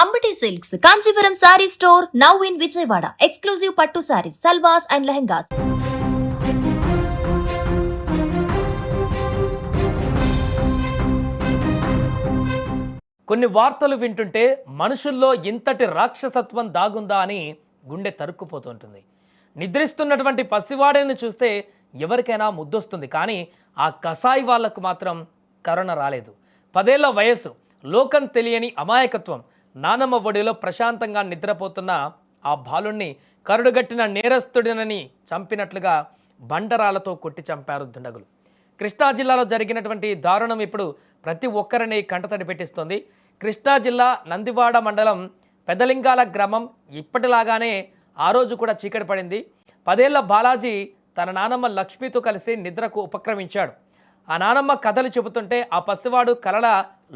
Ambati Silks, Kanchipuram Saree Store, now in Vijayawada. Exclusive Pattu Sarees, Salwars and Lehengas. కొన్ని వార్తలు వింటుంటే మనుషుల్లో ఇంతటి రాక్షసత్వం దాగుందా అని గుండె తరుక్కుపోతుంటుంది. నిద్రిస్తున్నటువంటి పసివాడిని చూస్తే ఎవరికైనా ముద్దొస్తుంది, కానీ ఆ కసాయి వాళ్లకు మాత్రం కరుణ రాలేదు. 10 ఏళ్ల వయసు, లోకం తెలియని అమాయకత్వం. నానమ్మ ఒడిలో ప్రశాంతంగా నిద్రపోతున్న ఆ బాలుణ్ణి కరుడుగట్టిన నేరస్తుడినని చంపినట్లుగా బండరాలతో కొట్టి చంపారు దుండగులు. కృష్ణా జిల్లాలో జరిగినటువంటి దారుణం ఇప్పుడు ప్రతి ఒక్కరిని కంటతడి పెట్టిస్తోంది. కృష్ణా జిల్లా నందివాడ మండలం పెదలింగాల గ్రామం ఇప్పటిలాగానే ఆ రోజు కూడా చీకటి పడింది. 10 ఏళ్ల బాలాజీ తన నానమ్మ లక్ష్మితో కలిసి నిద్రకు ఉపక్రమించాడు. ఆ నానమ్మ కథలు చెబుతుంటే ఆ పసివాడు కలల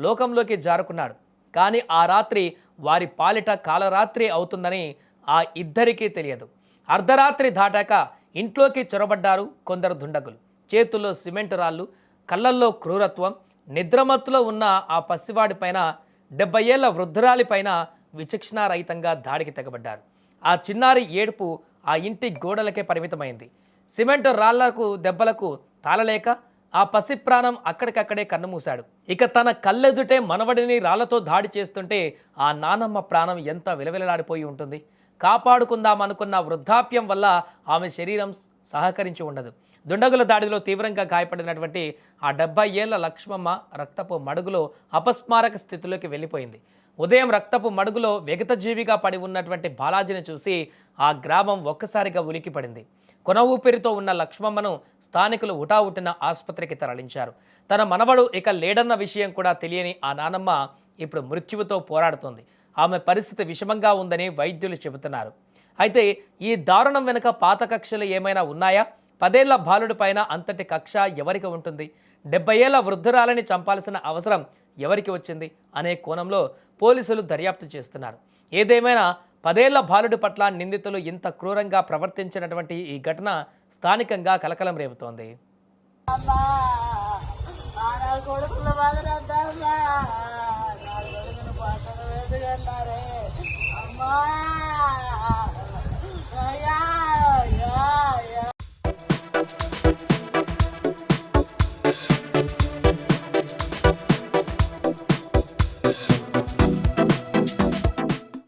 లోకంలోకి జారుకున్నాడు. కానీ ఆ రాత్రి వారి పాలిట కాలరాత్రి అవుతుందని ఆ ఇద్దరికీ తెలియదు. అర్ధరాత్రి దాటాక ఇంట్లోకి చొరబడ్డారు కొందరు దుండగులు. చేతుల్లో సిమెంటు రాళ్ళు, కళ్ళల్లో క్రూరత్వం. నిద్రమత్తులో ఉన్న ఆ పసివాడి పైన, 70 ఏళ్ల వృద్ధురాలిపైన విచక్షణారహితంగా దాడికి తెగబడ్డారు. ఆ చిన్నారి ఏడుపు ఆ ఇంటి గోడలకే పరిమితమైంది. సిమెంటు రాళ్లకు దెబ్బలకు తాళలేక ఆ పసి ప్రాణం అక్కడికక్కడే కన్నుమూశాడు. ఇక తన కళ్ళెదుటే మనవడిని రాళ్లతో దాడి చేస్తుంటే ఆ నానమ్మ ప్రాణం ఎంత విలవిలలాడిపోయి ఉంటుంది. కాపాడుకుందామనుకున్న వృద్ధాప్యం వల్ల ఆమె శరీరం సహకరించి ఉండదు. దుండగుల దాడిలో తీవ్రంగా గాయపడినటువంటి ఆ 70 ఏళ్ల లక్ష్మమ్మ రక్తపు మడుగులో అపస్మారక స్థితిలోకి వెళ్ళిపోయింది. ఉదయం రక్తపు మడుగులో విగతజీవిగా పడి ఉన్నటువంటి బాలాజీని చూసి ఆ గ్రామం ఒక్కసారిగా ఉలికిపడింది. కొన ఊపిరితో ఉన్న లక్ష్మమ్మను స్థానికులు ఉటావుటిన ఆసుపత్రికి తరలించారు. తన మనవడు ఇక లేడన్న విషయం కూడా తెలియని ఆ నానమ్మ ఇప్పుడు మృత్యువుతో పోరాడుతోంది. ఆమె పరిస్థితి విషమంగా ఉందని వైద్యులు చెబుతున్నారు. అయితే ఈ దారుణం వెనుక పాత కక్షలు ఏమైనా ఉన్నాయా? 10 ఏళ్ల బాలుడి పైన అంతటి కక్ష ఎవరికి ఉంటుంది? 70 ఏళ్ల వృద్ధురాలని చంపాల్సిన అవసరం ఎవరికి వచ్చింది అనే కోణంలో పోలీసులు దర్యాప్తు చేస్తున్నారు. ఏదేమైనా 10 ఏళ్ల బాలుడి పట్ల నిందితులు ఇంత క్రూరంగా ప్రవర్తించినటువంటి ఈ ఘటన స్థానికంగా కలకలం రేపుతోంది. అమ్మా